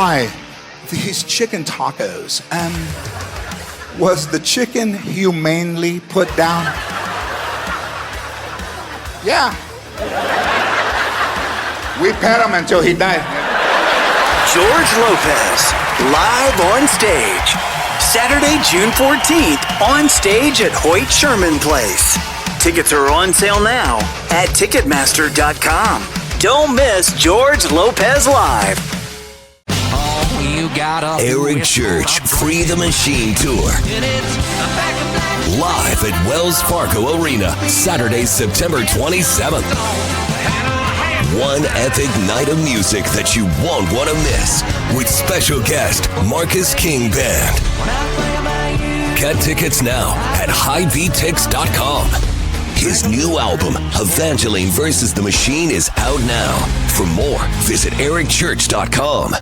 Hi, these chicken tacos. Was the chicken humanely put down? Yeah. We pet him until he died. George Lopez, live on stage. Saturday, June 14th, on stage at Hoyt Sherman Place. Tickets are on sale now at Ticketmaster.com. Don't miss George Lopez Live. Eric Church Free the Machine Tour. Live at Wells Fargo Arena, Saturday, September 27th. One epic night of music that you won't want to miss with special guest Marcus King Band. Get tickets now at highvtix.com. His new album, Evangeline vs. the Machine, is out now. For more, visit ericchurch.com.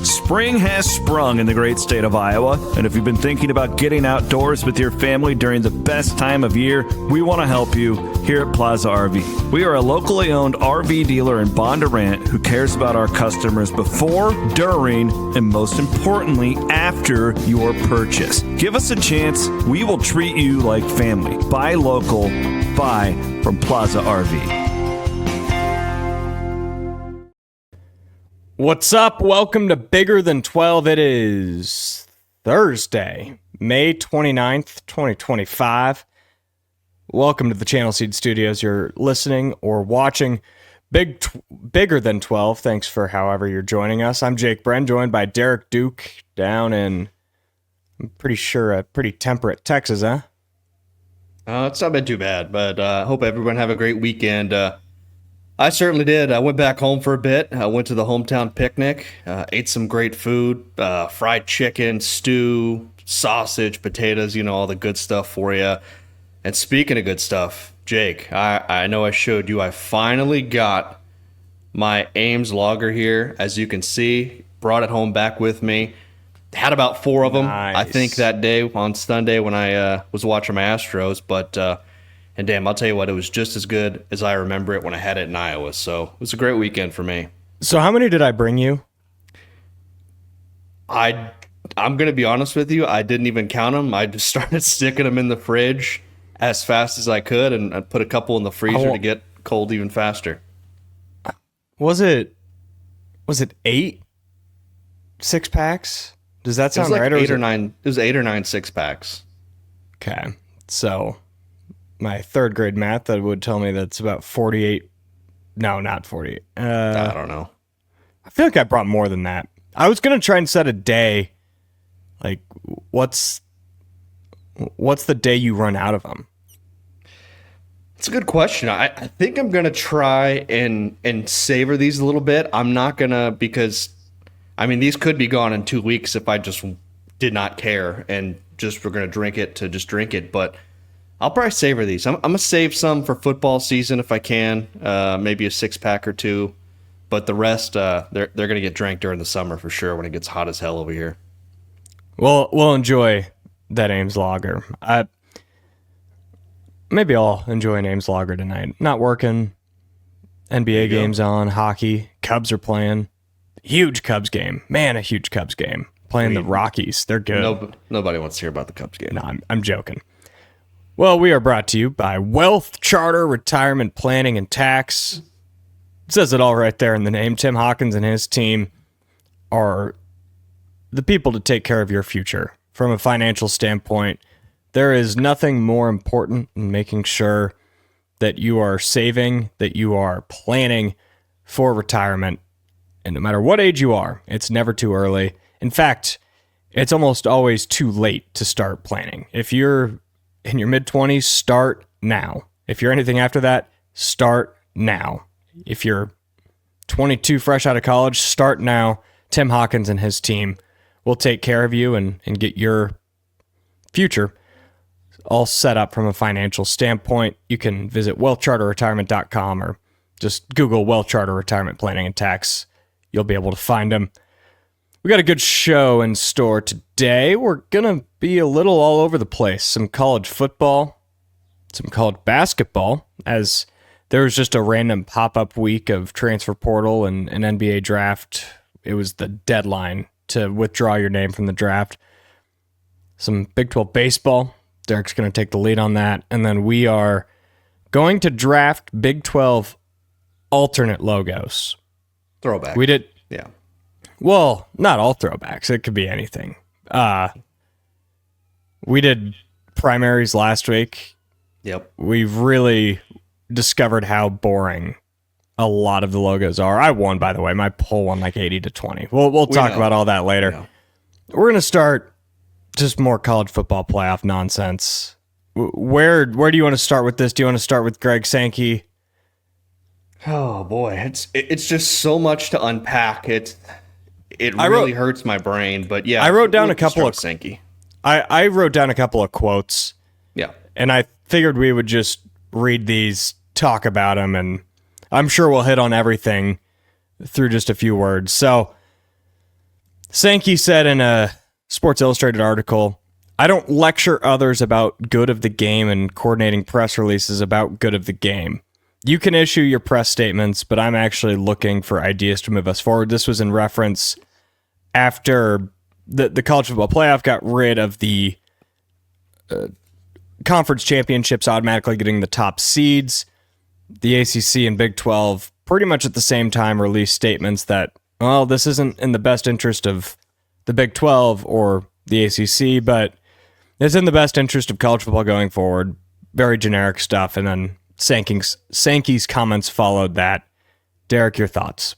Spring has sprung in the great state of Iowa, and if you've been thinking about getting outdoors with your family during the best time of year, we want to help you here at Plaza RV. We are a locally owned RV dealer in Bondurant who cares about our customers before, during, and most importantly, after your purchase. Give us a chance. We will treat you like family. Buy local. Buy from Plaza RV. What's up? Welcome to Bigger Than 12. It is Thursday, May 29th, 2025. Welcome to the Channel Seed Studios. You're listening or watching Bigger Than 12. Thanks for however you're joining us. I'm Jake Brend, joined by Derek Duke down in, I'm pretty sure, a pretty temperate Texas, huh? It's not been too bad, but I hope everyone have a great weekend. I certainly did. I went back home for a bit. I went to the hometown picnic, ate some great food, fried chicken, stew, sausage, potatoes, all the good stuff for you. And speaking of good stuff, Jake, I know I showed you, I finally got my Ames lager here. As you can see, brought it home back with me. Had about 4 of them, nice. I think, that day on Sunday when I was watching my Astros, but... And damn, I'll tell you what, it was just as good as I remember it when I had it in Iowa. So it was a great weekend for me. So how many did I bring you? I'm going to be honest with you. I didn't even count them. I just started sticking them in the fridge as fast as I could, and I put a couple in the freezer to get cold even faster. Was it 8 6-packs? Does that sound right? It was 8 or 9 6-packs. Okay. So... my third grade math, that would tell me that's about 48. No, not 48. I don't know. I feel like I brought more than that. I was going to try and set a day. Like, what's the day you run out of them? It's a good question. I think I'm going to try and savor these a little bit. I'm not going to, because, these could be gone in 2 weeks if I just did not care and just were going to drink it to just drink it. But I'll probably savor these. I'm going to save some for football season if I can, maybe a 6-pack or 2. But the rest, they're going to get drank during the summer for sure when it gets hot as hell over here. Well, we'll enjoy that Ames lager. Maybe I'll enjoy an Ames lager tonight. Not working. NBA games on, hockey. Cubs are playing. Huge Cubs game. Man, a huge Cubs game. Playing the Rockies. They're good. Nobody wants to hear about the Cubs game. No, I'm joking. Well, we are brought to you by WealthCharter Retirement Planning and Tax. It says it all right there in the name. Tim Hawkins and his team are the people to take care of your future. From a financial standpoint, there is nothing more important than making sure that you are saving, that you are planning for retirement. And no matter what age you are, it's never too early. In fact, it's almost always too late to start planning. If you're in your mid-20s, start now. If you're anything after that, start now. If you're 22, fresh out of college, start now. Tim Hawkins and his team will take care of you and get your future all set up from a financial standpoint. You can visit wealthcharterretirement.com or just Google WealthCharter Retirement Planning and Tax. You'll be able to find them. We got a good show in store today. We're going to be a little all over the place. Some college football, some college basketball, as there was just a random pop-up week of transfer portal and an NBA draft. It was the deadline to withdraw your name from the draft. Some Big 12 baseball. Derek's going to take the lead on that. And then we are going to draft Big 12 alternate logos. Throwback. We did. Yeah. Well, not all throwbacks. It could be anything. We did primaries last week. Yep. We've really discovered how boring a lot of the logos are. I won, by the way. My poll won like 80-20. We'll talk about all that later. We're going to start just more college football playoff nonsense. Where do you want to start with this? Do you want to start with Greg Sankey? Oh boy, it's just so much to unpack. It really hurts my brain, but yeah. I wrote down a couple of Sankey. I wrote down a couple of quotes. Yeah. And I figured we would just read these, talk about them, and I'm sure we'll hit on everything through just a few words. So, Sankey said in a Sports Illustrated article, "I don't lecture others about good of the game and coordinating press releases about good of the game. You can issue your press statements, but I'm actually looking for ideas to move us forward." This was in reference after the college football playoff got rid of the conference championships automatically getting the top seeds. The ACC and Big 12 pretty much at the same time released statements that, well, this isn't in the best interest of the Big 12 or the ACC, but it's in the best interest of college football going forward. Very generic stuff. And then Sankey's comments followed that. Derek, your thoughts?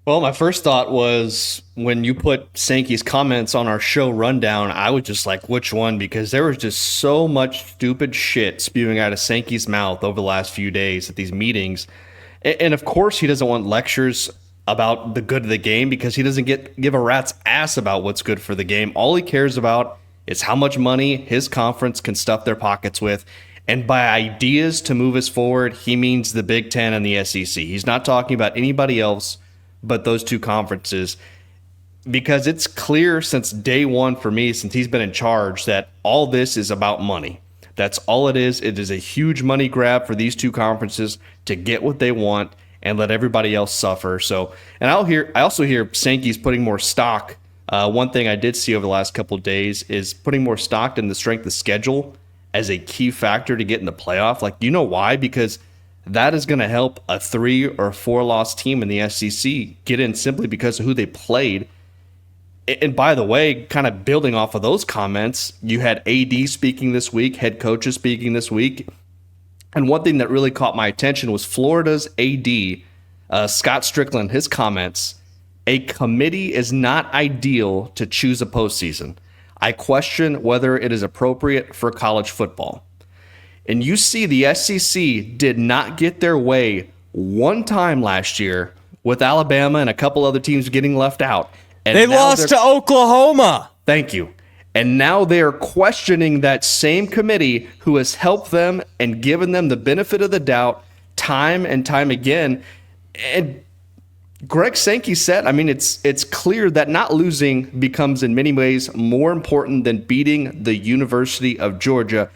Well, my first thought was when you put Sankey's comments on our show rundown, I was just like, which one? Because there was just so much stupid shit spewing out of Sankey's mouth over the last few days at these meetings. And of course, he doesn't want lectures about the good of the game because he doesn't give a rat's ass about what's good for the game. All he cares about is how much money his conference can stuff their pockets with. And by ideas to move us forward, he means the Big Ten and the SEC. He's not talking about anybody else but those two conferences, because it's clear since day one for me, since he's been in charge, that all this is about money. That's all it is. It is a huge money grab for these two conferences to get what they want and let everybody else suffer. So, and I also hear Sankey's putting more stock. One thing I did see over the last couple of days is putting more stock in the strength of schedule as a key factor to get in the playoff. Like, you know why? Because that is going to help a 3 or 4 loss team in the SEC get in simply because of who they played. And by the way, kind of building off of those comments, you had AD speaking this week, head coaches speaking this week. And one thing that really caught my attention was Florida's AD, Scott Strickland, his comments. "A committee is not ideal to choose a postseason. I question whether it is appropriate for college football." And you see the SEC did not get their way one time last year with Alabama and a couple other teams getting left out. And they lost to Oklahoma. Thank you. And now they're questioning that same committee who has helped them and given them the benefit of the doubt time and time again. And Greg Sankey said, I mean, it's clear that not losing becomes in many ways more important than beating the University of Georgia,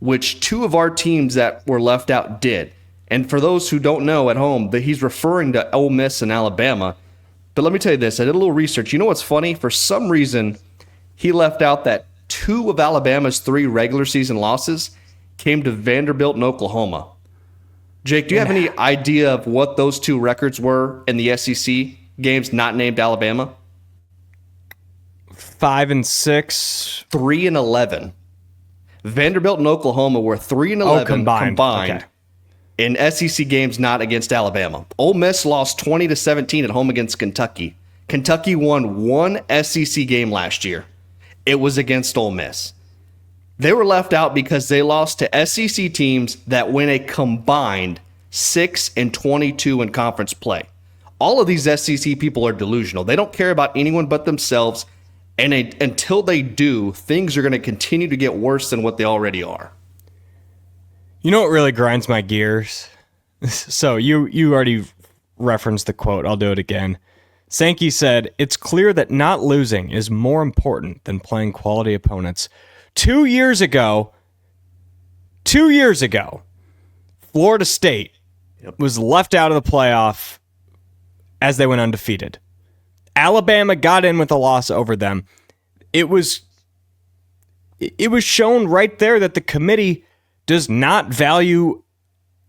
which two of our teams that were left out did. And for those who don't know at home, that he's referring to Ole Miss and Alabama. But let me tell you this, I did a little research. You know what's funny? For some reason, he left out that 2 of Alabama's 3 regular season losses came to Vanderbilt and Oklahoma. Jake, do you have any idea of what those 2 records were in the SEC games not named Alabama? 5-6, 3-11. Vanderbilt and Oklahoma were 3-11 combined okay. in SEC games not against Alabama. Ole Miss lost 20-17 at home against Kentucky. Kentucky won 1 SEC game last year. It was against Ole Miss. They were left out because they lost to SEC teams that went a combined 6-22 in conference play. All of these SEC people are delusional. They don't care about anyone but themselves. And until they do, things are going to continue to get worse than what they already are. You know what really grinds my gears? So you already referenced the quote. I'll do it again. Sankey said, "It's clear that not losing is more important than playing quality opponents." 2 years ago, Florida State was left out of the playoff as they went undefeated. Alabama got in with a loss over them. It was shown right there that the committee does not value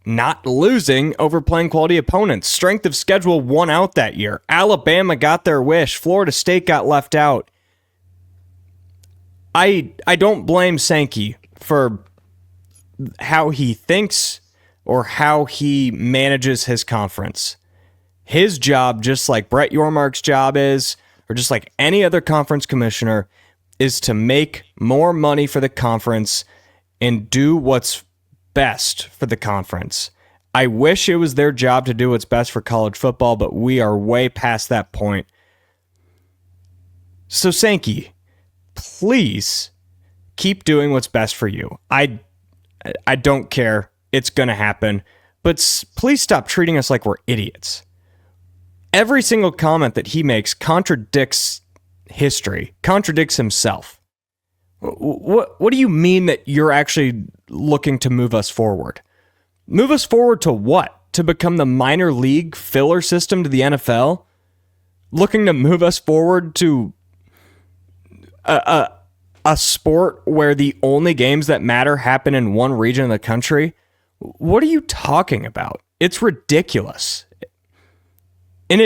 not losing over playing quality opponents. Strength of schedule won out that year. Alabama got their wish. Florida State got left out. I don't blame Sankey for how he thinks or how he manages his conference. His job, just like Brett Yormark's job is, or just like any other conference commissioner, is to make more money for the conference and do what's best for the conference. I wish it was their job to do what's best for college football, but we are way past that point. So Sankey, please keep doing what's best for you. I don't care. It's going to happen. But please stop treating us like we're idiots. Every single comment that he makes contradicts history, contradicts himself. What do you mean that you're actually looking to move us forward? Move us forward to what? To become the minor league filler system to the NFL? Looking to move us forward to a sport where the only games that matter happen in one region of the country? What are you talking about? It's ridiculous. And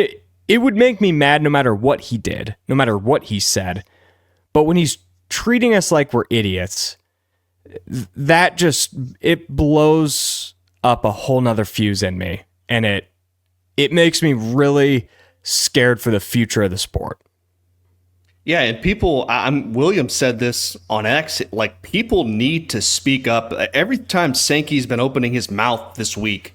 it would make me mad no matter what he did, no matter what he said. But when he's treating us like we're idiots, that just, it blows up a whole nother fuse in me. And it makes me really scared for the future of the sport. Yeah, and people, William said this on X, like, people need to speak up. Every time Sankey's been opening his mouth this week,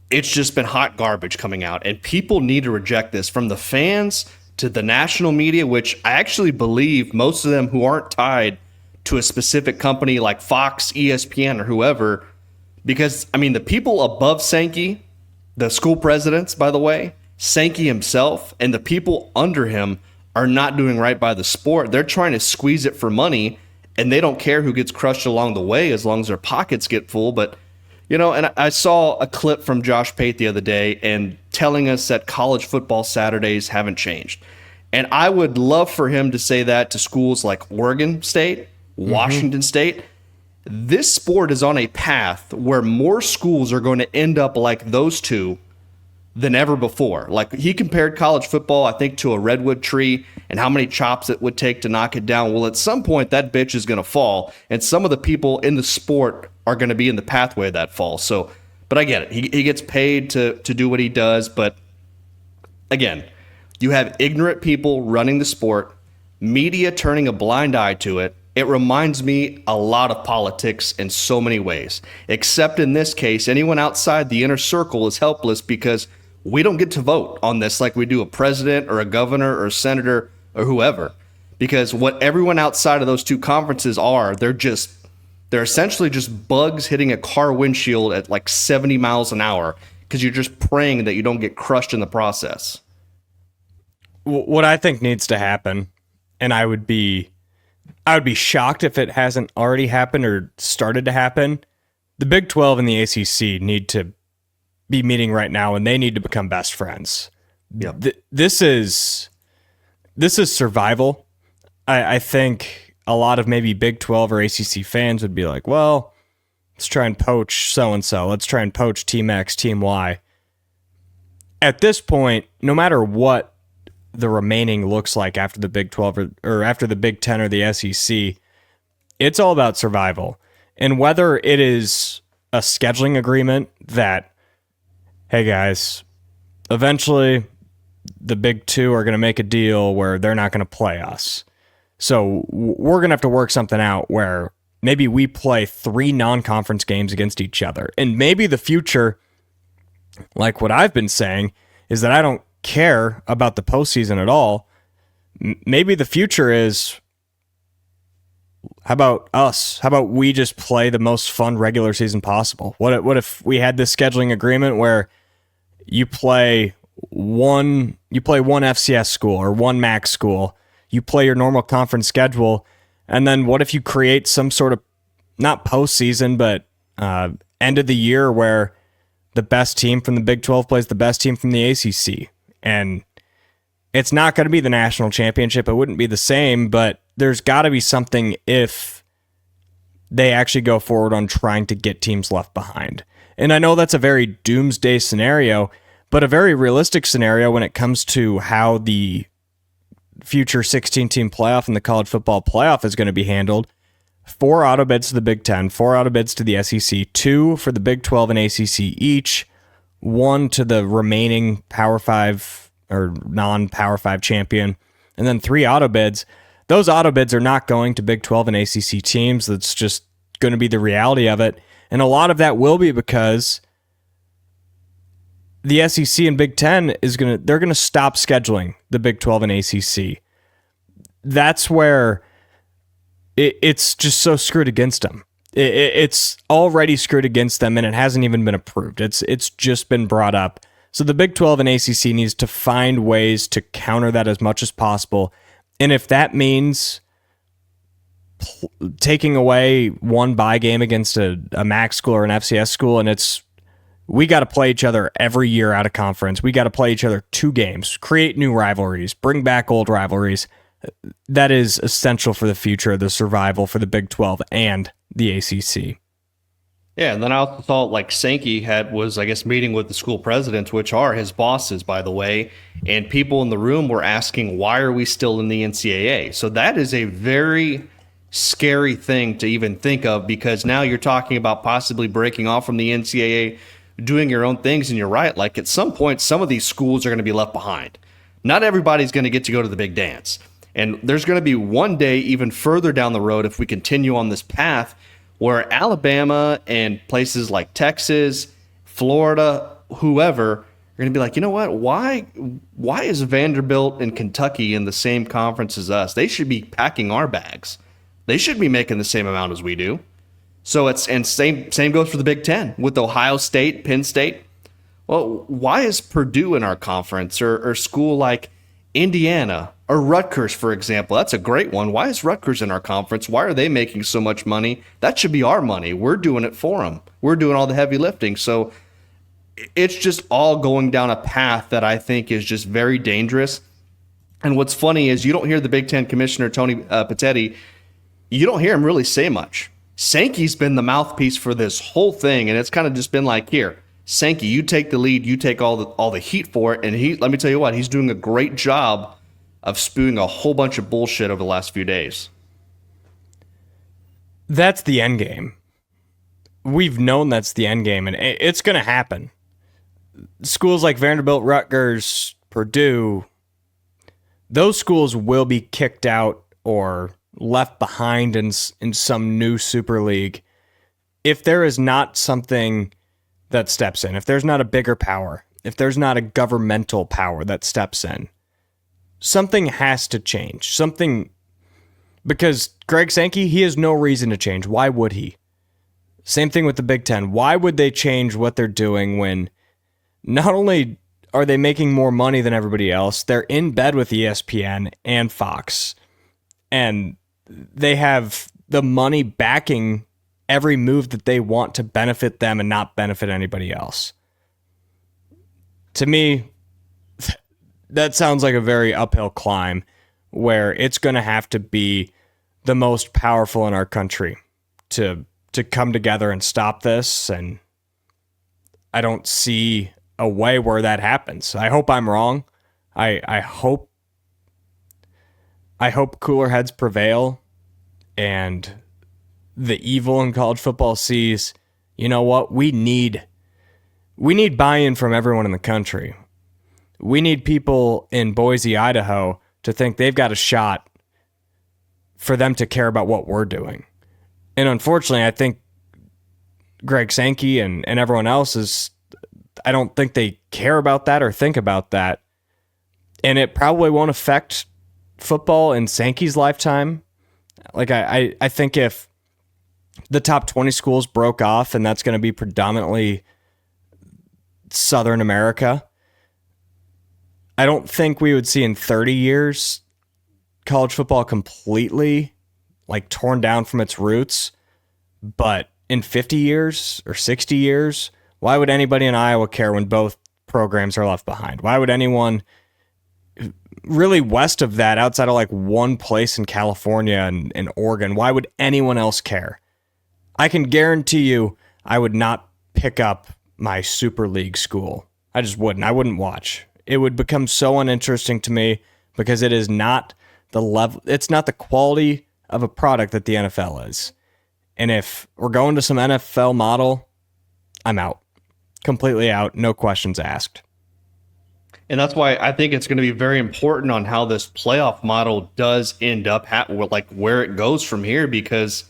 it's just been hot garbage coming out, and people need to reject this, from the fans to the national media, which I actually believe most of them who aren't tied to a specific company like Fox, ESPN, or whoever, because, I mean, the people above Sankey, the school presidents, by the way, Sankey himself, and the people under him are not doing right by the sport. They're trying to squeeze it for money, and they don't care who gets crushed along the way as long as their pockets get full. But, you know, and I saw a clip from Josh Pate the other day and telling us that college football Saturdays haven't changed. And I would love for him to say that to schools like Oregon State, Washington State. This sport is on a path where more schools are going to end up like those two than ever before. Like, he compared college football, I think, to a redwood tree and how many chops it would take to knock it down. Well, at some point, that bitch is going to fall, and some of the people in the sport are going to be in the pathway of that fall. So, but I get it. He gets paid to do what he does, but again, you have ignorant people running the sport, media turning a blind eye to it. It reminds me a lot of politics in so many ways, except in this case, anyone outside the inner circle is helpless because we don't get to vote on this like we do a president or a governor or a senator or whoever. Because what everyone outside of those two conferences are, they're essentially just bugs hitting a car windshield at like 70 miles an hour because you're just praying that you don't get crushed in the process. What I think needs to happen, and I would be shocked if it hasn't already happened or started to happen, the Big 12 and the ACC need to be meeting right now, and they need to become best friends. Yep. This is survival. I think a lot of maybe Big 12 or ACC fans would be like, well, let's try and poach so-and-so. Let's try and poach Team X, Team Y. At this point, no matter what the remaining looks like after the Big 12 or after the Big 10 or the SEC, it's all about survival. And whether it is a scheduling agreement that, hey guys, eventually the Big Two are going to make a deal where they're not going to play us. So we're going to have to work something out where maybe we play 3 non-conference games against each other. And maybe the future, like what I've been saying, is that I don't care about the postseason at all. Maybe the future is, how about us? How about we just play the most fun regular season possible? What if we had this scheduling agreement where you play one FCS school or one MAC school, you play your normal conference schedule, and then what if you create some sort of, not postseason, but end of the year where the best team from the Big 12 plays the best team from the ACC. And it's not going to be the national championship. It wouldn't be the same, but there's got to be something if they actually go forward on trying to get teams left behind. And I know that's a very doomsday scenario, but a very realistic scenario when it comes to how the future 16-team playoff and the college football playoff is going to be handled. 4 auto bids to the Big 10, 4 auto bids to the SEC, 2 for the Big 12 and ACC each, 1 to the remaining Power 5 or non-Power 5 champion, and then 3 auto bids. Those auto bids are not going to Big 12 and ACC teams. That's just going to be the reality of it. And a lot of that will be because the SEC and Big 10 they're going to stop scheduling the Big 12 and ACC. That's where it's just so screwed against them. It's already screwed against them, and it hasn't even been approved. It's just been brought up. So the Big 12 and ACC needs to find ways to counter that as much as possible. And if that means taking away one bye game against a MAC school or an FCS school, and we got to play each other every year out of conference. We got to play each other 2 games, create new rivalries, bring back old rivalries. That is essential for the future, the survival for the Big 12 and the ACC. Yeah, and then I also thought like Sankey was meeting with the school presidents, which are his bosses, by the way, and people in the room were asking, why are we still in the NCAA? So that is a very scary thing to even think of, because now you're talking about possibly breaking off from the NCAA, doing your own things, and you're right. Like at some point, some of these schools are going to be left behind. Not everybody's going to get to go to the big dance. And there's going to be one day even further down the road, if we continue on this path, where Alabama and places like Texas, Florida, whoever, are going to be like, you know what? Why is Vanderbilt and Kentucky in the same conference as us? They should be packing our bags. They should be making the same amount as we do. So same goes for the Big Ten with Ohio State, Penn State. Well, why is Purdue in our conference, or school like Indiana or Rutgers, for example? That's a great one. Why is Rutgers in our conference? Why are they making so much money? That should be our money. We're doing it for them. We're doing all the heavy lifting. So it's just all going down a path that I think is just very dangerous. And what's funny is you don't hear the Big Ten Commissioner, Tony Petitti, you don't hear him really say much. Sankey's been the mouthpiece for this whole thing, and it's kind of just been like, here, Sankey, you take the lead, you take all the heat for it, and let me tell you what, he's doing a great job of spewing a whole bunch of bullshit over the last few days. That's the end game. We've known that's the end game, and it's going to happen. Schools like Vanderbilt, Rutgers, Purdue, those schools will be kicked out or left behind in some new Super League if there is not something that steps in, if there's not a bigger power, if there's not a governmental power that steps in. Something has to change. Because Greg Sankey, he has no reason to change. Why would he? Same thing with the Big Ten. Why would they change what they're doing when not only are they making more money than everybody else, they're in bed with ESPN and Fox, and they have the money backing every move that they want to benefit them and not benefit anybody else. To me, that sounds like a very uphill climb where it's going to have to be the most powerful in our country to come together and stop this. And I don't see a way where that happens. I hope I'm wrong. I hope cooler heads prevail and the evil in college football sees, you know what, we need buy-in from everyone in the country. We need people in Boise, Idaho to think they've got a shot for them to care about what we're doing. And unfortunately, I think Greg Sankey and everyone else I don't think they care about that or think about that. And it probably won't affect football in Sankey's lifetime. Like I think if the top 20 schools broke off, and that's going to be predominantly Southern America, I don't think we would see in 30 years college football completely like torn down from its roots. But in 50 years or 60 years? Why would anybody in Iowa care when both programs are left behind? Why would anyone really west of that, outside of like one place in California and Oregon, why would anyone else care? I can guarantee you I would not pick up my Super League school. I just wouldn't. I wouldn't watch. It would become so uninteresting to me because it is not the level, it's not the quality of a product that the NFL is. And if we're going to some NFL model, I'm out. Completely out. No questions asked. And that's why I think it's going to be very important on how this playoff model does end up, like where it goes from here, because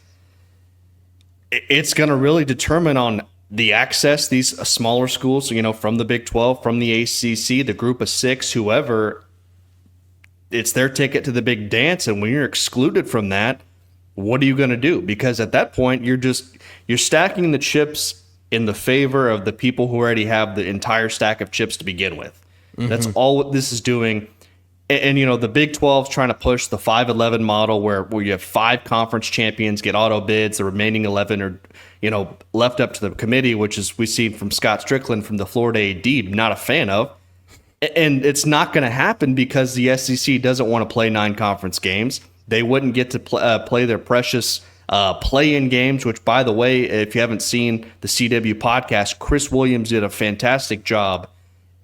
it's going to really determine on the access these smaller schools, from the Big 12, from the ACC, the Group of Six, whoever, it's their ticket to the big dance. And when you're excluded from that, what are you going to do? Because at that point, you're stacking the chips in the favor of the people who already have the entire stack of chips to begin with. Mm-hmm. That's all what this is doing. And the Big 12 is trying to push the 5-11 model where you have 5 conference champions get auto bids. The remaining 11 are, left up to the committee, which is we've seen from Scott Strickland from the Florida AD, not a fan of. And it's not going to happen because the SEC doesn't want to play 9 conference games. They wouldn't get to play their precious play-in games, which, by the way, if you haven't seen the CW podcast, Chris Williams did a fantastic job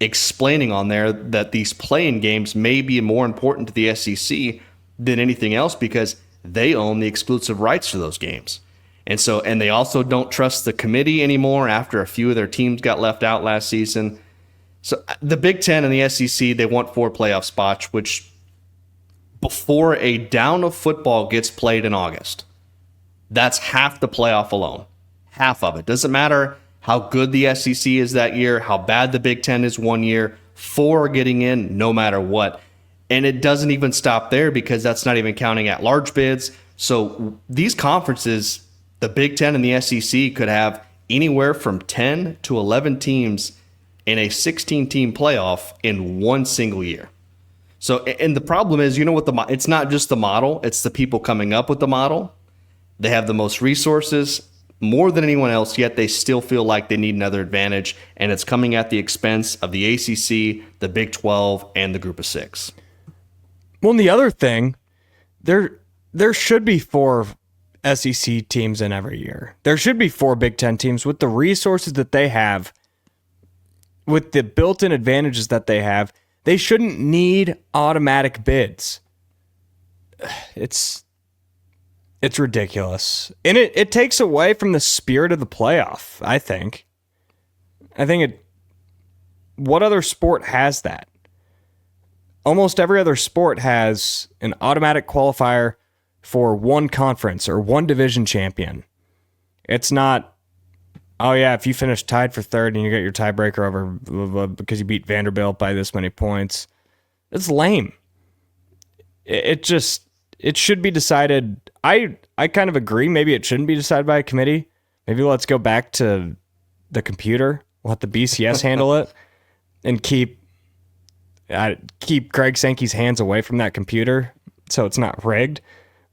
explaining on there that these play-in games may be more important to the SEC than anything else because they own the exclusive rights to those games. And they also don't trust the committee anymore after a few of their teams got left out last season. So the Big Ten and the SEC, they want 4 playoff spots, which before a down of football gets played in August, that's half the playoff alone. Half of it. Doesn't matter how good the SEC is that year, how bad the Big Ten is one year. 4 are getting in no matter what. And it doesn't even stop there because that's not even counting at large bids. So these conferences, the Big Ten and the SEC, could have anywhere from 10 to 11 teams in a 16-team playoff in one single year. So, and the problem is, it's not just the model, it's the people coming up with the model. They have the most resources, more than anyone else, yet they still feel like they need another advantage, and it's coming at the expense of the ACC, the Big 12, and the Group of Six. Well, and the other thing, there should be 4 SEC teams in every year. There should be 4 Big Ten teams with the resources that they have, with the built-in advantages that they have. They shouldn't need automatic bids. It's ridiculous. And it takes away from the spirit of the playoff, I think. What other sport has that? Almost every other sport has an automatic qualifier for one conference or one division champion. It's not, oh yeah, if you finish tied for third and you get your tiebreaker over because you beat Vanderbilt by this many points. It's lame. It should be decided. I kind of agree. Maybe it shouldn't be decided by a committee. Maybe let's go back to the computer. Let the BCS handle it and keep Greg Sankey's hands away from that computer so it's not rigged.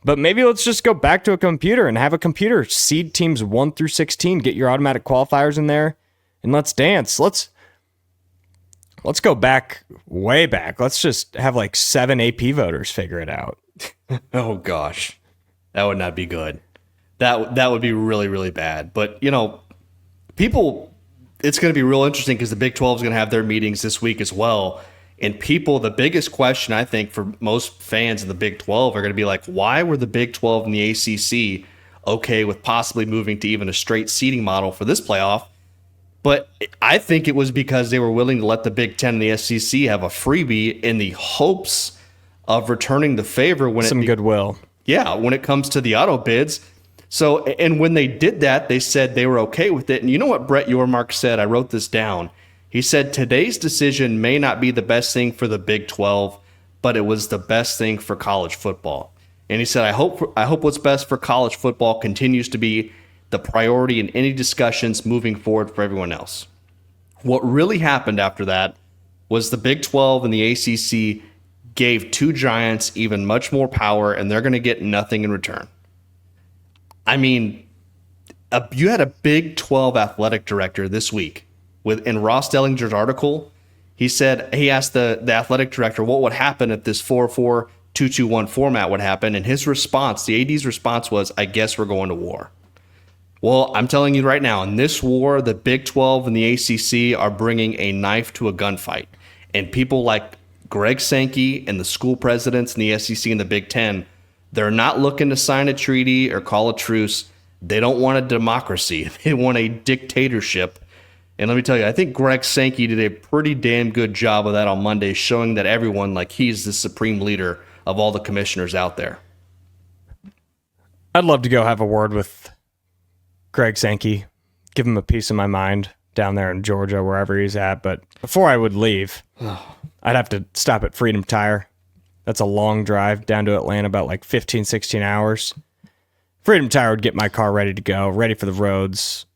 But maybe let's just go back to a computer and have a computer seed teams 1 through 16, get your automatic qualifiers in there, and let's dance. Let's go back, way back. Let's just have like 7 AP voters figure it out. Oh gosh, that would not be good. That would be really, really bad. But people, it's going to be real interesting because the Big 12 is going to have their meetings this week as well. And people, the biggest question I think for most fans in the Big 12 are going to be like, why were the Big 12 and the ACC okay with possibly moving to even a straight seeding model for this playoff? But I think it was because they were willing to let the Big 10 and the SEC have a freebie in the hopes of returning the favor when goodwill. Yeah, when it comes to the auto bids. So, and when they did that, they said they were okay with it. And you know what Brett Yormark said? I wrote this down. He said, today's decision may not be the best thing for the Big 12, but it was the best thing for college football. And he said, I hope what's best for college football continues to be the priority in any discussions moving forward for everyone else. What really happened after that was the Big 12 and the ACC gave 2 giants even much more power, and they're going to get nothing in return. I mean, you had a Big 12 athletic director this week in Ross Dellinger's article. He asked the athletic director what would happen if this 4-4-2-2-1 format would happen. And his response, the AD's response was, I guess we're going to war. Well, I'm telling you right now, in this war, the Big 12 and the ACC are bringing a knife to a gunfight. And people like Greg Sankey and the school presidents in the SEC and the Big 10, they're not looking to sign a treaty or call a truce. They don't want a democracy. They want a dictatorship. And let me tell you, I think Greg Sankey did a pretty damn good job of that on Monday, showing that everyone, like, he's the supreme leader of all the commissioners out there. I'd love to go have a word with Greg Sankey, give him a piece of my mind down there in Georgia, wherever he's at. But before I would leave, I'd have to stop at Freedom Tire. That's a long drive down to Atlanta, about like 15, 16 hours. Freedom Tire would get my car ready to go, ready for the roads,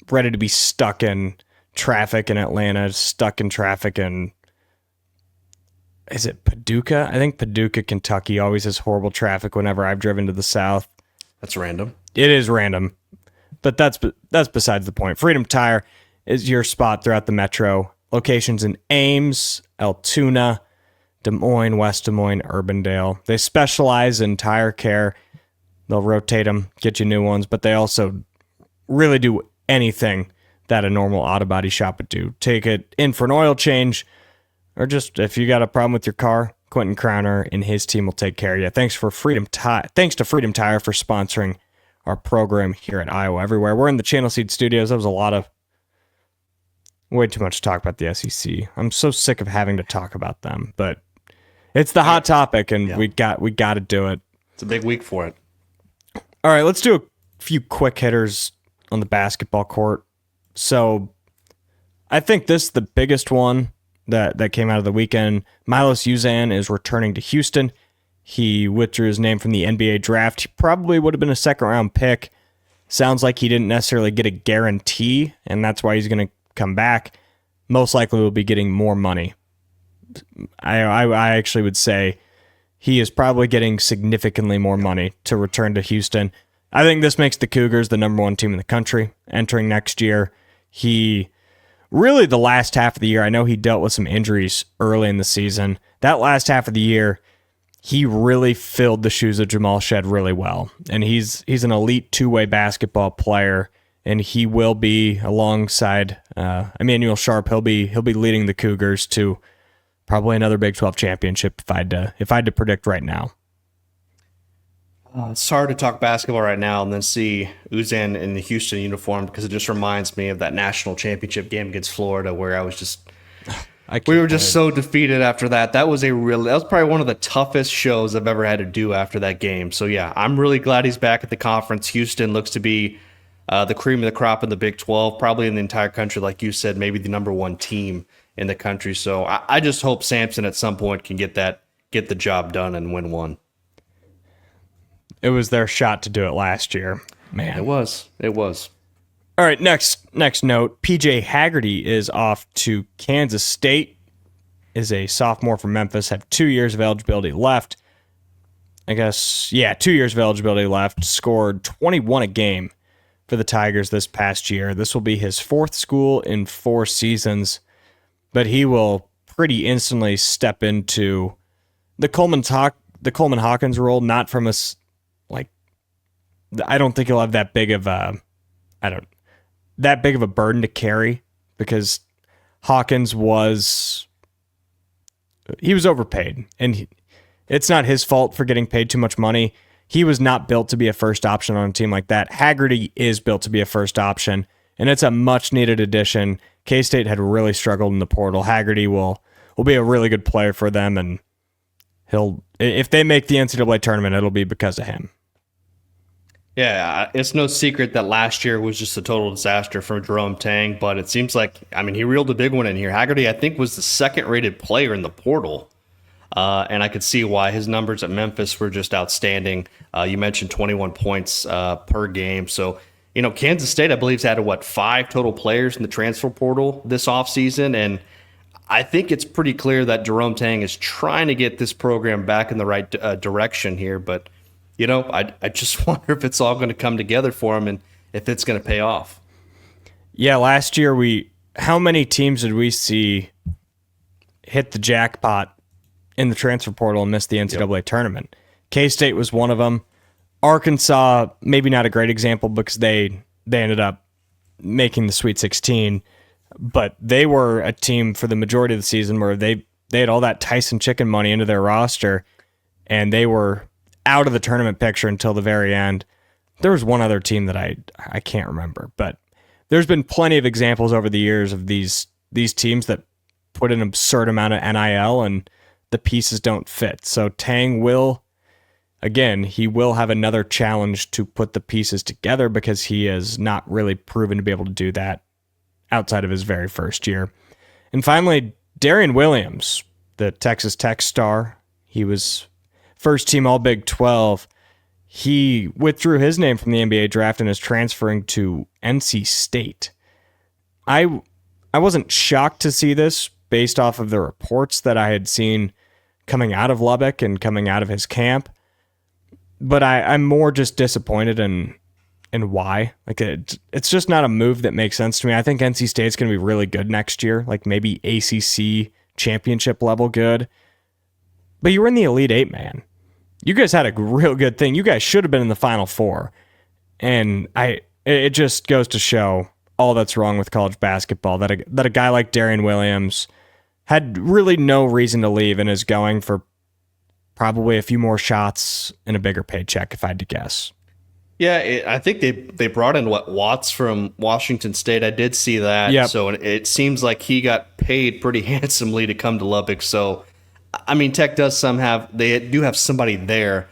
ready to be stuck in traffic in Atlanta, stuck in traffic in, is it Paducah? I think Paducah, Kentucky always has horrible traffic whenever I've driven to the south. That's random. It is random, but that's besides the point. Freedom Tire is your spot throughout the metro. Locations in Ames, Altoona, Des Moines, West Des Moines, Urbandale. They specialize in tire care. They'll rotate them, get you new ones, but they also really do anything that a normal auto body shop would do. Take it in for an oil change, or just if you got a problem with your car, Quentin Crowner and his team will take care of you. Thanks to Freedom Tire for sponsoring our program here at Iowa Everywhere. We're in the Channel Seed Studios. That was way too much to talk about the SEC. I'm so sick of having to talk about them, but it's the hot topic, and we got to do it. It's a big week for it. All right, let's do a few quick hitters on the basketball court. So I think this is the biggest one that came out of the weekend. Milos Uzan is returning to Houston. He withdrew his name from the NBA draft. He probably would have been a second-round pick. Sounds like he didn't necessarily get a guarantee, and that's why he's going to come back. Most likely will be getting more money. I actually would say he is probably getting significantly more money to return to Houston. I think this makes the Cougars the number one team in the country entering next year. He really, the last half of the year, I know he dealt with some injuries early in the season. That last half of the year, he really filled the shoes of Jamal Shead really well. And he's an elite two-way basketball player, and he will be alongside Emmanuel Sharp. He'll be leading the Cougars to probably another Big 12 championship if I had to predict right now. It's hard to talk basketball right now and then see Uzan in the Houston uniform, because it just reminds me of that national championship game against Florida where we were just so defeated after that. That was probably one of the toughest shows I've ever had to do after that game. So yeah, I'm really glad he's back at the conference. Houston looks to be the cream of the crop in the Big 12, probably in the entire country, like you said, maybe the number one team in the country. So I just hope Sampson at some point can get the job done and win one. It was their shot to do it last year. Man. It was. All right, next note. PJ Haggerty is off to Kansas State. Is a sophomore from Memphis. Have 2 years of eligibility left. 2 years of eligibility left. Scored 21 a game for the Tigers this past year. This will be his fourth school in 4 seasons, but he will pretty instantly step into the Coleman Hawkins role, not from a I don't think he'll have that big of a burden to carry, because Hawkins was overpaid, and it's not his fault for getting paid too much money. He was not built to be a first option on a team like that. Haggerty is built to be a first option, and it's a much needed addition. K-State had really struggled in the portal. Haggerty will be a really good player for them, and if they make the NCAA tournament, it'll be because of him. Yeah, it's no secret that last year was just a total disaster for Jerome Tang, but it seems like, he reeled a big one in here. Haggerty, I think, was the second-rated player in the portal, and I could see why his numbers at Memphis were just outstanding. You mentioned 21 points per game. So, Kansas State, I believe, has had, 5 total players in the transfer portal this offseason, and I think it's pretty clear that Jerome Tang is trying to get this program back in the right direction here, but I just wonder if it's all going to come together for him. And if it's going to pay off. Yeah, last year how many teams did we see hit the jackpot in the transfer portal and miss the NCAA tournament? K-State was one of them. Arkansas, maybe not a great example because they ended up making the Sweet 16, but they were a team for the majority of the season where they had all that Tyson chicken money into their roster, and they were out of the tournament picture until the very end. There was one other team that I can't remember, but there's been plenty of examples over the years of these teams that put an absurd amount of NIL and the pieces don't fit. So Tang will have another challenge to put the pieces together because he has not really proven to be able to do that outside of his very first year. And finally, Darian Williams, the Texas Tech star, he was first team All Big 12. He withdrew his name from the NBA draft and is transferring to NC State. I wasn't shocked to see this based off of the reports that I had seen coming out of Lubbock and coming out of his camp. But I'm more just disappointed in why. Like it's just not a move that makes sense to me. I think NC State's going to be really good next year, like maybe ACC championship level good. But you were in the Elite Eight, man. You guys had a real good thing. You guys should have been in the Final Four. And it just goes to show all that's wrong with college basketball, that a guy like Darian Williams had really no reason to leave and is going for probably a few more shots and a bigger paycheck, if I had to guess. Yeah, I think they brought in Watts from Washington State. I did see that. Yep. So it seems like he got paid pretty handsomely to come to Lubbock. So, I mean, Tech do have somebody there.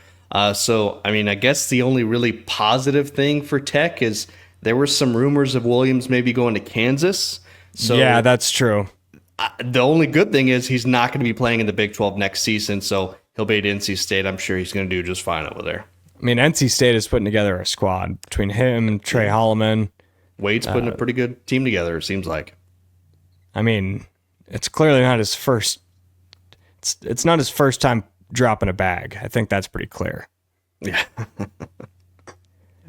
So, I mean, I guess the only really positive thing for Tech is there were some rumors of Williams maybe going to Kansas. So yeah, that's true. The only good thing is he's not going to be playing in the Big 12 next season. So he'll be at NC State. I'm sure he's going to do just fine over there. I mean, NC State is putting together a squad between him and Trey Holloman. Wade's putting a pretty good team together, it seems like. I mean, it's clearly not his first. It's not his first time dropping a bag. I think that's pretty clear. Yeah.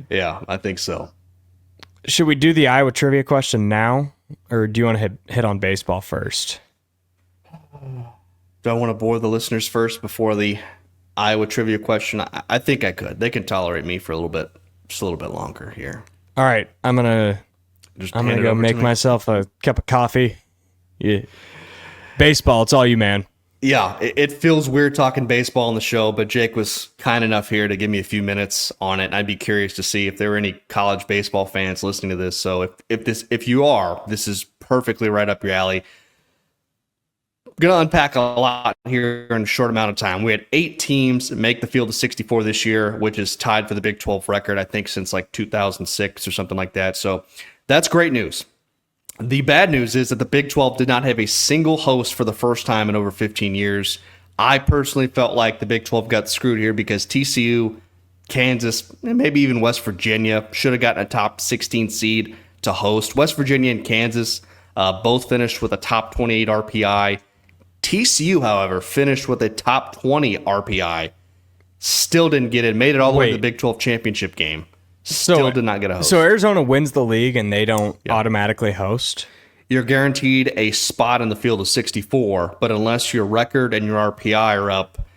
Yeah, I think so. Should we do the Iowa trivia question now, or do you want to hit on baseball first? Do I want to bore the listeners first before the Iowa trivia question? I think I could. They can tolerate me for just a little bit longer here. All right, I'm gonna go make myself a cup of coffee. Yeah. Baseball, it's all you, man. Yeah, it feels weird talking baseball on the show, but Jake was kind enough here to give me a few minutes on it. And I'd be curious to see if there were any college baseball fans listening to this. So if you are, this is perfectly right up your alley. I'm going to unpack a lot here in a short amount of time. We had 8 teams make the field of 64 this year, which is tied for the Big 12 record, I think, since like 2006 or something like that. So that's great news. The bad news is that the Big 12 did not have a single host for the first time in over 15 years. I personally felt like the Big 12 got screwed here because TCU, Kansas, and maybe even West Virginia should have gotten a top 16 seed to host. West Virginia and Kansas both finished with a top 28 RPI. TCU, however, finished with a top 20 RPI. Still didn't get in. Made it all the way to the Big 12 championship game. Still did not get a host. So Arizona wins the league and they don't automatically host? You're guaranteed a spot in the field of 64, but unless your record and your RPI are up,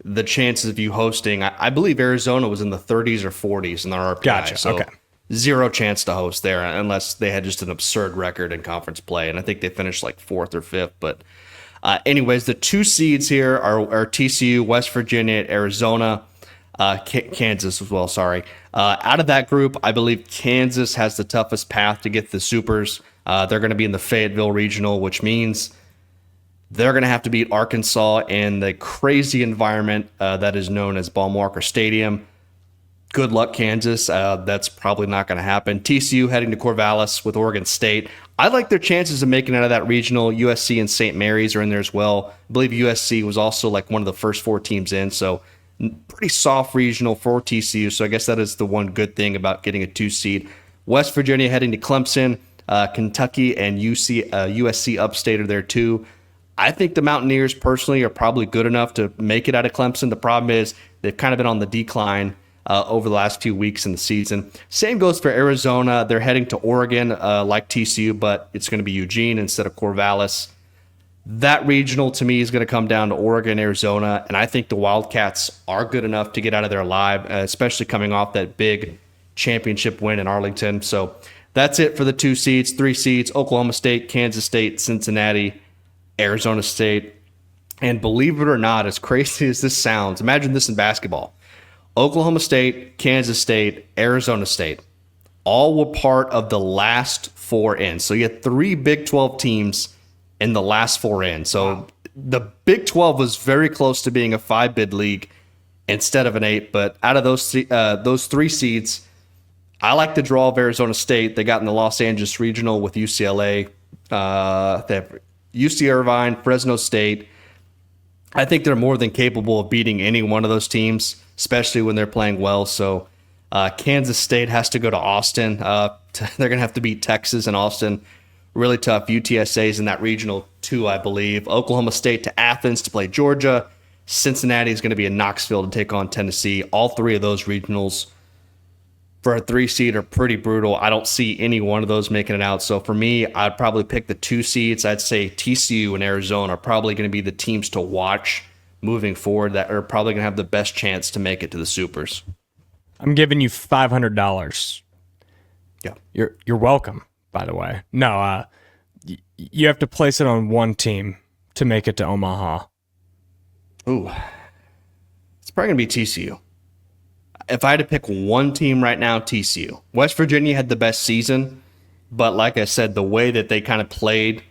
the chances of you hosting, I believe Arizona was in the 30s or 40s in their RPI. Gotcha. So okay. Zero chance to host there unless they had just an absurd record in conference play. And I think they finished like 4th or 5th. But anyways, the 2 seeds here are TCU, West Virginia, Arizona, Kansas as well, sorry. Out of that group, I believe Kansas has the toughest path to get the Supers. They're going to be in the Fayetteville Regional, which means they're going to have to beat Arkansas in the crazy environment that is known as Ballmarker Stadium. Good luck, Kansas. That's probably not going to happen. TCU heading to Corvallis with Oregon State. I like their chances of making it out of that regional. USC and St. Mary's are in there as well. I believe USC was also like one of the first 4 teams in, so pretty soft regional for TCU. So I guess that is the one good thing about getting a 2 seed. West Virginia heading to Clemson. Kentucky and USC Upstate are there too. I think the Mountaineers personally are probably good enough to make it out of Clemson. The problem is they've kind of been on the decline over the last few weeks in the season. Same goes for Arizona. They're heading to Oregon like TCU, but it's going to be Eugene instead of Corvallis. That regional, to me, is going to come down to Oregon, Arizona, and I think the Wildcats are good enough to get out of there alive, especially coming off that big championship win in Arlington. So that's it for the 2 seeds. 3 seeds: Oklahoma State, Kansas State, Cincinnati, Arizona State. And believe it or not, as crazy as this sounds, imagine this in basketball. Oklahoma State, Kansas State, Arizona State, all were part of the last 4 in. So you had 3 Big 12 teams in the last 4 in. So the Big 12 was very close to being a 5-bid league instead of an 8. But out of those 3 seeds, I like the draw of Arizona State. They got in the Los Angeles Regional with UCLA. They have UC Irvine, Fresno State. I think they're more than capable of beating any one of those teams, especially when they're playing well. So Kansas State has to go to Austin. They're going to have to beat Texas and Austin. Really tough. UTSA's in that regional too, I believe. Oklahoma State to Athens to play Georgia. Cincinnati is going to be in Knoxville to take on Tennessee. All 3 of those regionals for a 3 seed are pretty brutal. I don't see any one of those making it out. So for me, I'd probably pick the 2 seeds. I'd say TCU and Arizona are probably going to be the teams to watch moving forward that are probably going to have the best chance to make it to the Supers. I'm giving you $500. Yeah. You're welcome, by the way. No, you have to place it on one team to make it to Omaha. Ooh. It's probably going to be TCU. If I had to pick one team right now, TCU. West Virginia had the best season, but like I said, the way that they kind of played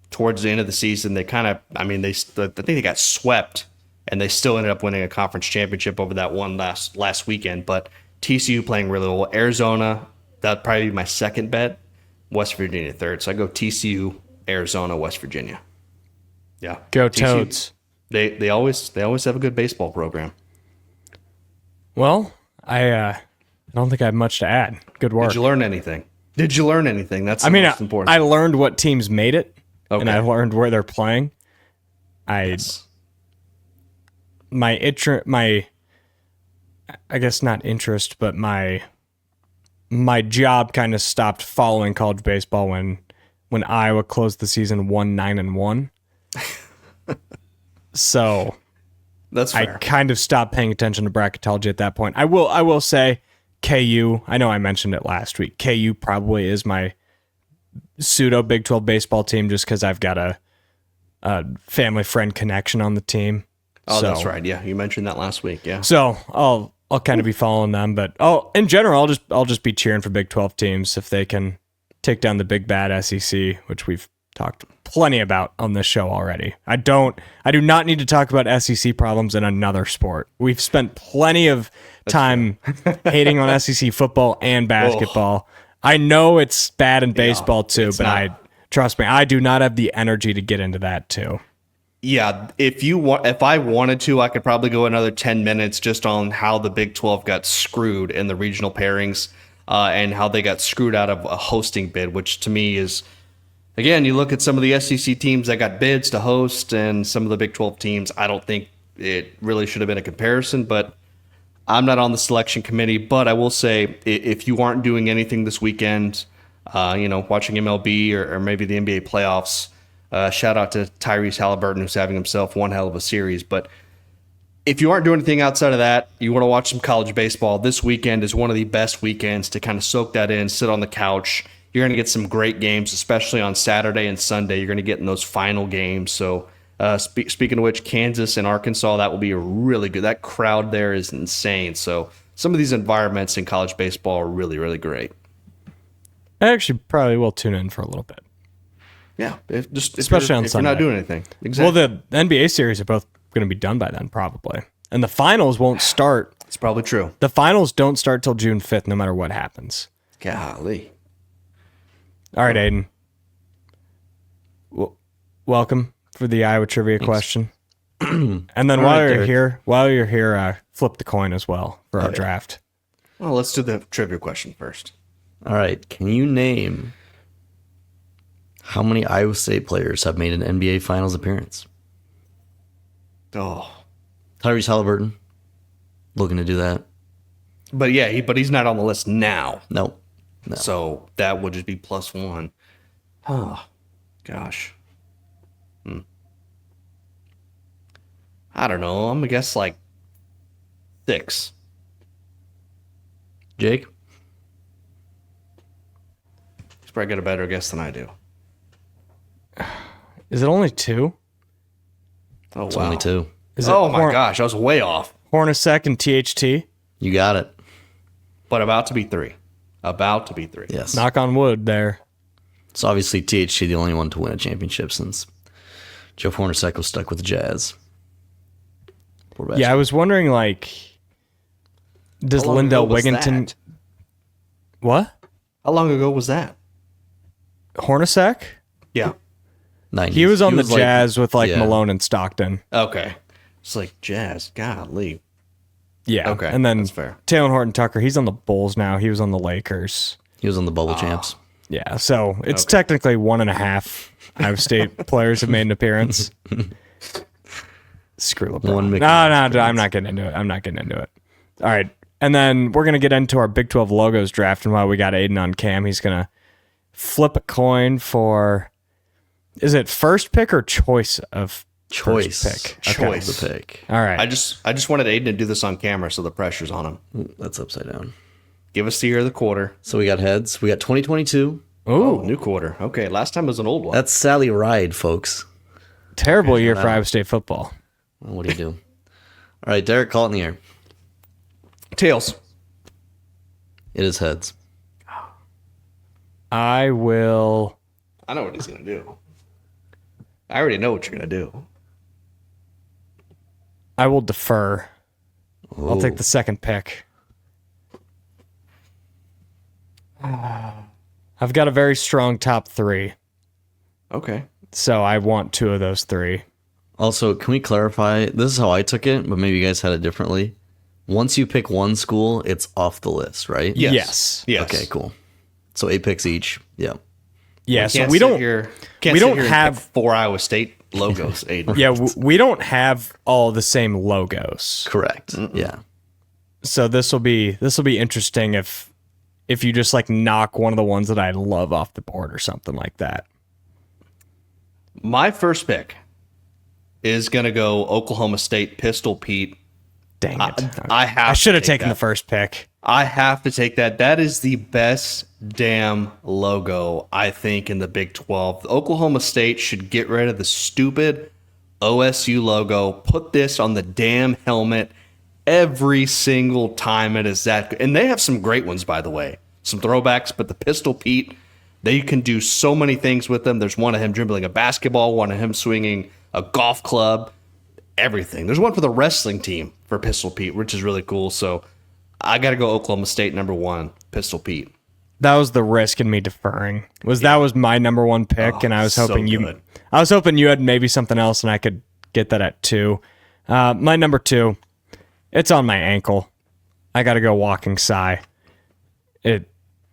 towards the end of the season, they kind of, I think they got swept, and they still ended up winning a conference championship over that one last weekend. But TCU playing really well. Arizona, that'd probably be my second bet. West Virginia third. So I go TCU, Arizona, West Virginia. Yeah. Go TCU, Toads. They always have a good baseball program. Well, I don't think I have much to add. Good work. Did you learn anything? That's the most important. I learned what teams made it, and Okay. I learned where they're playing. Yes. My I guess not interest, but my job kind of stopped following college baseball when Iowa closed the season 1-9-1. So That's fair. I kind of stopped paying attention to bracketology at that point. I will say KU, I know I mentioned it last week. KU probably is my pseudo Big 12 baseball team just because I've got a family friend connection on the team. Oh, So- that's right. Yeah, you mentioned that last week. Yeah. So I'll kind of be following them, but in general, I'll just be cheering for Big 12 teams if they can take down the big bad SEC, which we've talked plenty about on this show already. I do not need to talk about SEC problems in another sport. We've spent plenty of time hating on SEC football and basketball. I know it's bad in baseball too, but trust me, I do not have the energy to get into that too. Yeah, if I wanted to, I could probably go another 10 minutes just on how the Big 12 got screwed in the regional pairings and how they got screwed out of a hosting bid, which to me is, again, you look at some of the SEC teams that got bids to host and some of the Big 12 teams, I don't think it really should have been a comparison, but I'm not on the selection committee. But I will say, if you aren't doing anything this weekend, watching MLB or maybe the NBA playoffs, shout out to Tyrese Halliburton, who's having himself one hell of a series. But if you aren't doing anything outside of that, you want to watch some college baseball, this weekend is one of the best weekends to kind of soak that in, sit on the couch. You're going to get some great games, especially on Saturday and Sunday. You're going to get in those final games. So speaking of which, Kansas and Arkansas, that will be a really good. That crowd there is insane. So some of these environments in college baseball are really, really great. I actually probably will tune in for a little bit. Yeah, Especially on if Sunday. you're not doing anything. Exactly. Well, the NBA series are both going to be done by then, probably. And the finals won't start. It's probably true. The finals don't start till June 5th, no matter what happens. Golly. All right, Aiden. Welcome for the Iowa trivia question. And then All while right, you're here, flip the coin as well for our draft. Well, let's do the trivia question first. All right. Can you name how many Iowa State players have made an NBA Finals appearance? Oh, Tyrese Halliburton, looking to do that. But yeah, he's not on the list now. Nope. No. So that would just be +1. Oh, gosh. I don't know. I'm going to guess like 6. Jake? He's probably got a better guess than I do. Is it only 2? Oh, It's wow. only 2. Is it Oh, my gosh. I was way off. Hornacek and THT? You got it. But about to be 3. About to be 3. Yes. Knock on wood there. It's obviously THT the only one to win a championship since Joe Hornacek was stuck with the Jazz. Poor bastard. Yeah, I was wondering, like, does How long Lindell ago was Wigginton... that? What? How long ago was that? Hornacek? Yeah. 90s. He was on the like- Jazz with, like, yeah. Malone and Stockton. Okay. It's like Jazz. Golly. Yeah. Okay, And then that's fair. Taylor Horton-Tucker, he's on the Bulls now. He was on the Lakers. He was on the bubble champs. Yeah, so it's technically 1.5 Iowa State players have made an appearance. Screw LeBron. One Mickey No, Mouse I'm not getting into it. All right. And then we're going to get into our Big 12 logos draft. And while we got Aiden on cam, he's going to flip a coin for, is it first pick or choice of Choice. first pick? Choice. Of the pick. All right. I just wanted Aiden to do this on camera so the pressure's on him. Ooh, that's upside down. Give us the year of the quarter. So we got heads. We got 2022. Oh, new quarter. Okay, last time was an old one. That's Sally Ride, folks. Terrible year for Iowa State football. Well, what do you do? All right, Derek, call it in the air. Tails. It is heads. I will. I know what he's going to do. I already know what you're going to do. I will defer. I'll take Ooh. the second pick. I've got a very strong top 3, Okay. so I want 2 of those 3. Also, can we clarify? This is how I took it, but maybe you guys had it differently. Once you pick one school, it's off the list, right? Yes. Yes. Okay, cool. So 8 picks each. Yeah. Yeah, so Can't we sit don't. Here, we don't have- pick 4 Iowa State logos, Aiden. Yeah, we don't have all the same logos. Correct. Yeah. So this will be interesting if you just like knock one of the ones that I love off the board or something like that. My first pick is going to go Oklahoma State Pistol Pete. Dang it! I should have taken the first pick. I have to take that. That is the best damn logo, I think, in the Big 12. Oklahoma State should get rid of the stupid OSU logo. Put this on the damn helmet every single time it is that good. And they have some great ones, by the way. Some throwbacks, but the Pistol Pete, they can do so many things with them. There's one of him dribbling a basketball, one of him swinging a golf club, everything. There's one for the wrestling team for Pistol Pete, which is really cool. So I got to go Oklahoma State #1, Pistol Pete. That was the risk in me deferring. That was my #1 pick, and I was so hoping good. I was hoping you had maybe something else, and I could get that at 2. My number 2, it's on my ankle. I got to go Walking Psy. I knew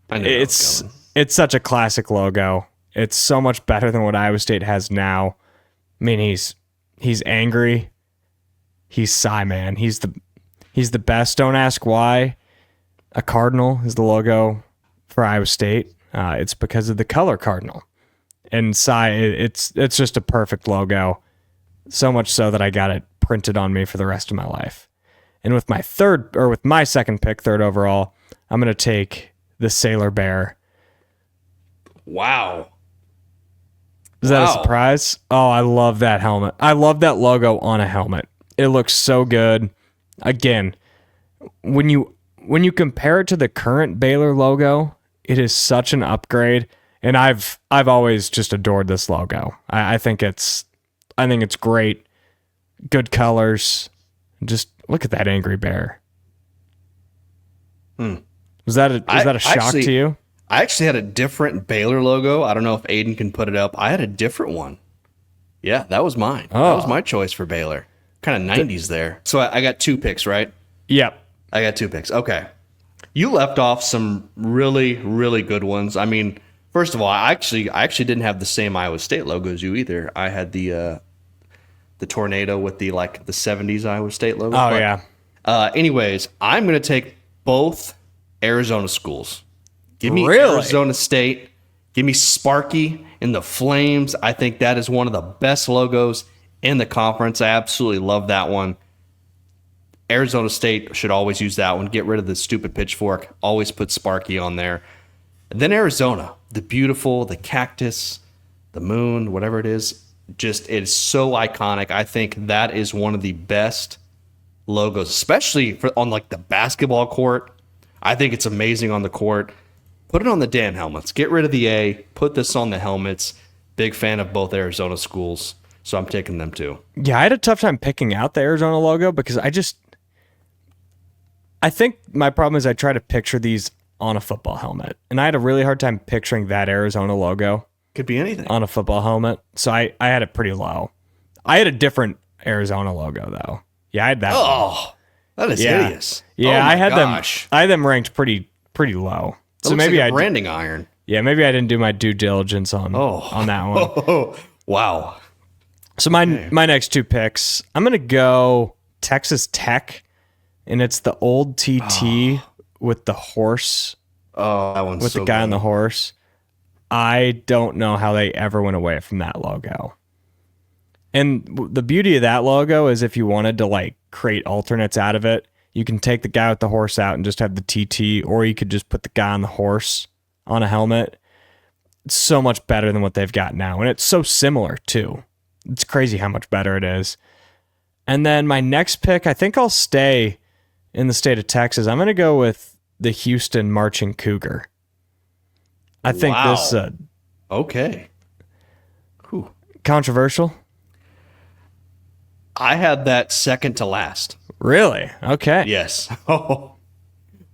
where it was going. It's such a classic logo. It's so much better than what Iowa State has now. I mean, he's angry. He's Psy, man. He's the best. Don't ask why. A cardinal is the logo for Iowa State. It's because of the color cardinal. And Psy, it's just a perfect logo. So much so that I got it printed on me for the rest of my life. And with my second pick, 3rd overall, I'm going to take the Sailor Bear. Wow. Is that a Wow. surprise? Oh, I love that helmet. I love that logo on a helmet. It looks so good. Again, when you compare it to the current Baylor logo, it is such an upgrade. And I've always just adored this logo. I think it's great. Good colors. Just look at that angry bear. Was that a shock to you? I actually had a different Baylor logo. I don't know if Aiden can put it up. I had a different one. Yeah, that was mine. That was my choice for Baylor. Kind of 90s there. So I got 2 picks, right? Yep. I got 2 picks. Okay. You left off some really, really good ones. I mean, first of all, I actually didn't have the same Iowa State logo as you either. I had the tornado with the 70s Iowa State logo. Oh, But, yeah. Anyways, I'm going to take both Arizona schools. Give me Really? Arizona State. Give me Sparky in the flames. I think that is one of the best logos in the conference. I absolutely love that one. Arizona State should always use that one. Get rid of the stupid pitchfork. Always put Sparky on there. And then Arizona, the beautiful, the cactus, the moon, whatever it is. Just, it is so iconic. I think that is one of the best logos, especially on like the basketball court. I think it's amazing on the court. Put it on the damn helmets. Get rid of the A. Put this on the helmets. Big fan of both Arizona schools, so I'm taking them too. Yeah, I had a tough time picking out the Arizona logo because I think my problem is I try to picture these on a football helmet, and I had a really hard time picturing that Arizona logo Could be anything. on a football helmet, so I had it pretty low. I had a different Arizona logo though. Yeah, I had that. Oh, that is hideous. Yeah, Oh my I had gosh. them ranked pretty low. That So looks maybe like a I branding iron. Yeah, maybe I didn't do my due diligence on that one. Oh, wow. So my next two picks, I'm gonna go Texas Tech, and it's the old TT with the horse, Oh, that one's with so the guy good. on the horse. I don't know how they ever went away from that logo. And the beauty of that logo is if you wanted to like create alternates out of it, you can take the guy with the horse out and just have the TT, or you could just put the guy on the horse on a helmet. It's so much better than what they've got now. And it's so similar too. It's crazy how much better it is. And then my next pick, I think I'll stay in the state of Texas. I'm going to go with the Houston Marching Cougar. I think Wow. this Okay. Whew. controversial. I had that second to last. Really? Okay. Yes.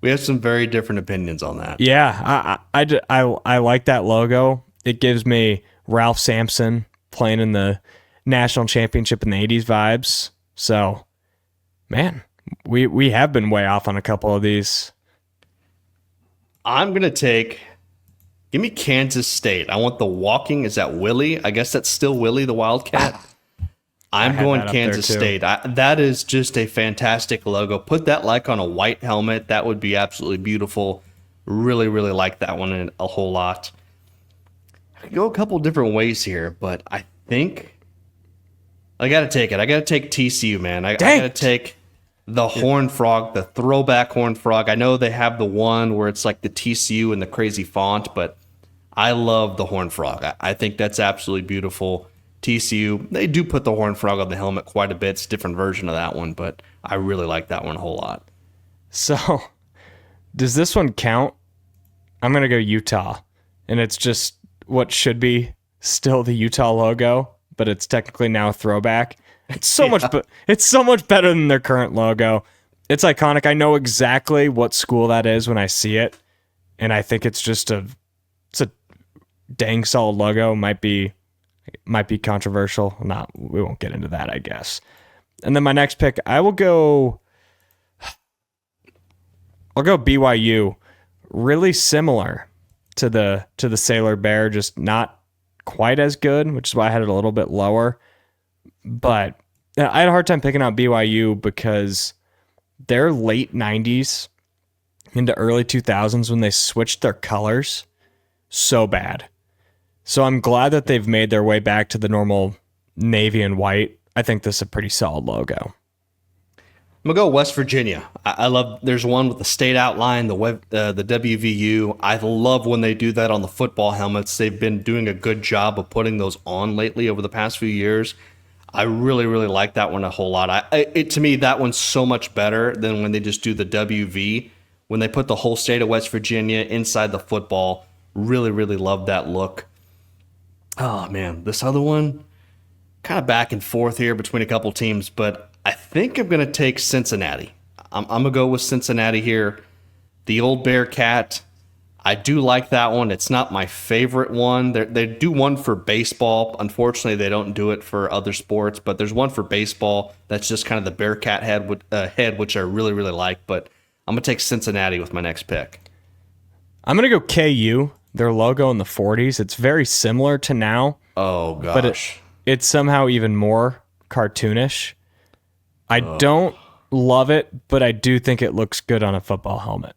We have some very different opinions on that. Yeah, I like that logo. It gives me Ralph Sampson playing in the national championship in the 80s vibes. So, man, we have been way off on a couple of these. I'm going to give me Kansas State. I want the walking. Is that Willie? I guess that's still Willie, the Wildcat. I'm had going that up there, Kansas too. State. That is just a fantastic logo. Put that like on a white helmet. That would be absolutely beautiful. Really, really like that one a whole lot. I could go a couple different ways here, but I think I got to take it. I got to take TCU, man. I got to take the Horned Frog, the throwback Horned Frog. I know they have the one where it's like the TCU and the crazy font, but I love the Horned Frog. I think that's absolutely beautiful. TCU, they do put the Horned Frog on the helmet quite a bit. It's a different version of that one, but I really like that one a whole lot. So, does this one count? I'm going to go Utah, and it's just what should be still the Utah logo, but it's technically now a throwback. It's so it's so much better than their current logo. It's iconic. I know exactly what school that is when I see it, and I think it's a dang solid logo. Might be controversial. We won't get into that, I guess. And then my next pick, I'll go BYU. Really similar to the Sailor Bear, just not quite as good, which is why I had it a little bit lower. But I had a hard time picking out BYU because they're late 90s into early 2000s when they switched their colors so bad. So I'm glad that they've made their way back to the normal navy and white. I think this is a pretty solid logo. I'm going to go West Virginia. I love, there's one with the state outline, the WVU. I love when they do that on the football helmets. They've been doing a good job of putting those on lately over the past few years. I really, really like that one a whole lot. To me, that one's so much better than when they just do the WV. When they put the whole state of West Virginia inside the football, really, really love that look. Oh, man, this other one, kind of back and forth here between a couple teams, but I think I'm going to take Cincinnati. I'm going to go with Cincinnati here. The old Bearcat, I do like that one. It's not my favorite one. They do one for baseball. Unfortunately, they don't do it for other sports, but there's one for baseball that's just kind of the Bearcat head, which I really, really like. But I'm going to take Cincinnati with my next pick. I'm going to go KU. Their logo in the 40s. It's very similar to now. Oh, gosh. But it's somehow even more cartoonish. I don't love it, but I do think it looks good on a football helmet.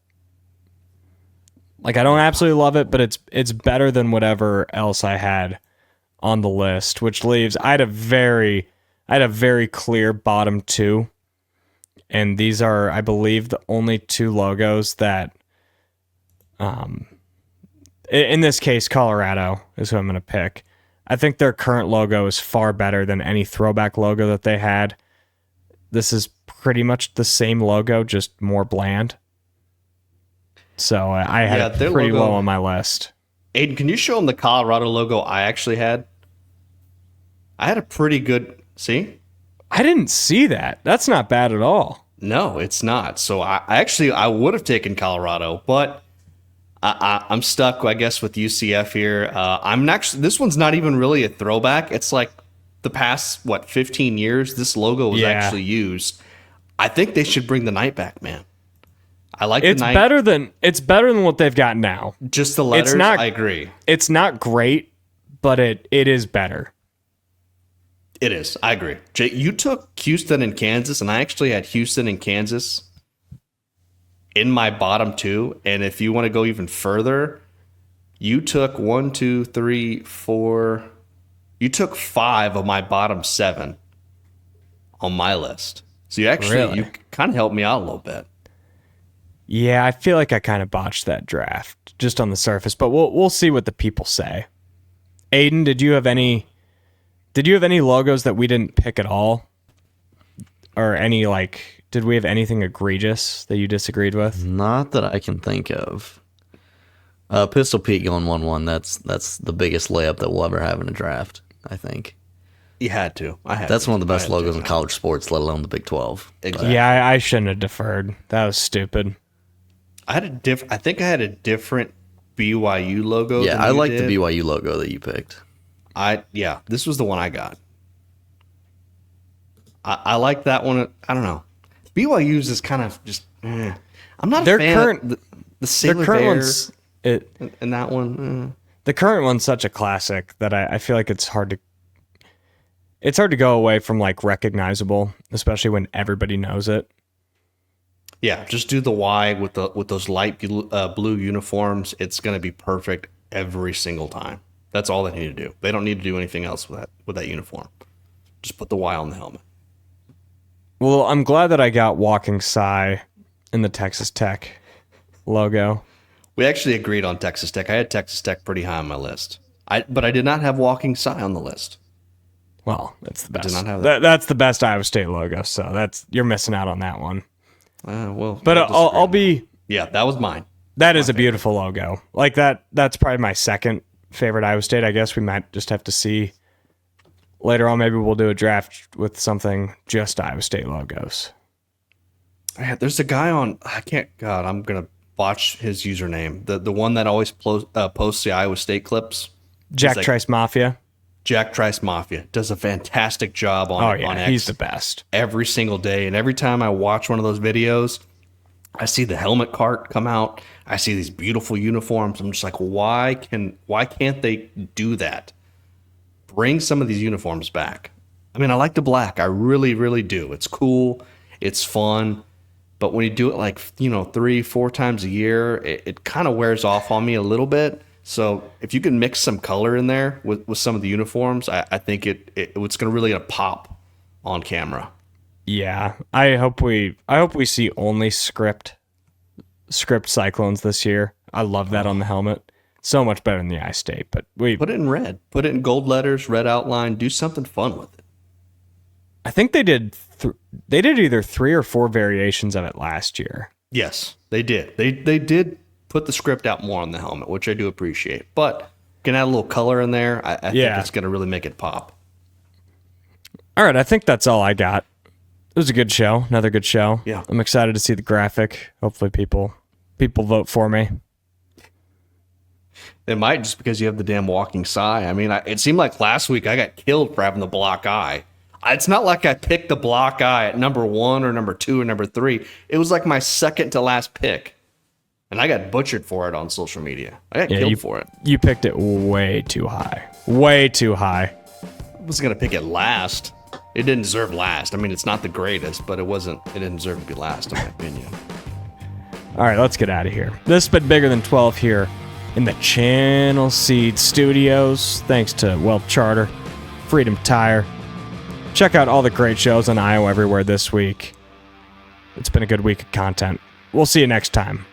Like, I don't absolutely love it, but it's better than whatever else I had on the list, which leaves I had a very clear bottom two, and these are, I believe, the only two logos that, in this case, Colorado is who I'm going to pick. I think their current logo is far better than any throwback logo that they had. This is pretty much the same logo, just more bland. So I had it pretty low on my list. Aiden, can you show them the Colorado logo I actually had? I had a pretty good... See? I didn't see that. That's not bad at all. No, it's not. So I would have taken Colorado, but I'm stuck, I guess, with UCF here. This one's not even really a throwback. It's like the past, 15 years, this logo was actually used. I think they should bring the night back, man. I like the night. It's better than what they've got now. Just the letters, I agree. It's not great, but it is better. It is. I agree. Jay, you took Houston and Kansas, and I actually had Houston and Kansas in my bottom two. And if you want to go even further, you took 1, 2, 3, 4. You took 5 of my bottom 7 on my list. So you kind of helped me out a little bit. Yeah, I feel like I kind of botched that draft just on the surface, but we'll see what the people say. Aiden, did you have any logos that we didn't pick at all? Or did we have anything egregious that you disagreed with? Not that I can think of. Pistol Pete going 1-1, that's the biggest layup that we'll ever have in a draft, I think. You had to. That's one of the best logos in college sports, let alone the Big 12. Exactly. Yeah, I shouldn't have deferred. That was stupid. I think I had a different BYU logo. Yeah, I like the BYU logo that you picked. This was the one I got. I like that one. I don't know. BYU's is kind of just. I'm not a fan of the Sailor Bears and that one. The current one's such a classic that I feel like it's hard to go away from recognizable, especially when everybody knows it. Yeah, just do the Y with those light blue uniforms. It's going to be perfect every single time. That's all they need to do. They don't need to do anything else with that uniform. Just put the Y on the helmet. Well, I'm glad that I got Walking Psy in the Texas Tech logo. We actually agreed on Texas Tech. I had Texas Tech pretty high on my list. But I did not have Walking Psy on the list. Well, that's the best. I did not have that. That's the best Iowa State logo. So you're missing out on that one. But I'll be. Yeah, that was mine. That is a beautiful logo. Like that. That's probably my second favorite Iowa State. I guess we might just have to see later on. Maybe we'll do a draft with something just Iowa State logos. There's a guy on. I'm gonna botch his username. The one that always posts the Iowa State clips. Jack Trice Mafia. Jack Trice Mafia does a fantastic job on X. He's the best. Every single day. And every time I watch one of those videos, I see the helmet cart come out. I see these beautiful uniforms. I'm just like, why can't they do that? Bring some of these uniforms back. I mean, I like the black. I really, really do. It's cool. It's fun. But when you do it 3-4 times a year, it kind of wears off on me a little bit. So if you can mix some color in there with some of the uniforms, I think it's going to really pop on camera. Yeah, I hope we see only script Cyclones this year. I love that on the helmet. So much better than the I-State. But we put it in red, put it in gold letters, red outline. Do something fun with it. I think they did. They did either 3 or 4 variations of it last year. Yes, they did. They did put the script out more on the helmet, which I do appreciate. But you can add a little color in there. I think it's going to really make it pop. All right, I think that's all I got. It was a good show. Another good show. Yeah. I'm excited to see the graphic. Hopefully people vote for me. They might, just because you have the damn Walking Psy. I mean, it seemed like last week I got killed for having the block eye. It's not like I picked the block eye at number 1 or number 2 or number 3. It was like my second to last pick. And I got butchered for it on social media. I got killed for it. You picked it way too high. Way too high. I wasn't going to pick it last. it didn't deserve last. I mean, it's not the greatest, but it didn't deserve to be last, in my opinion. All right, let's get out of here. This has been Bigger Than 12 here in the Channel Seed Studios. Thanks to WealthCharter, Freedom Tire. Check out all the great shows on Iowa Everywhere this week. It's been a good week of content. We'll see you next time.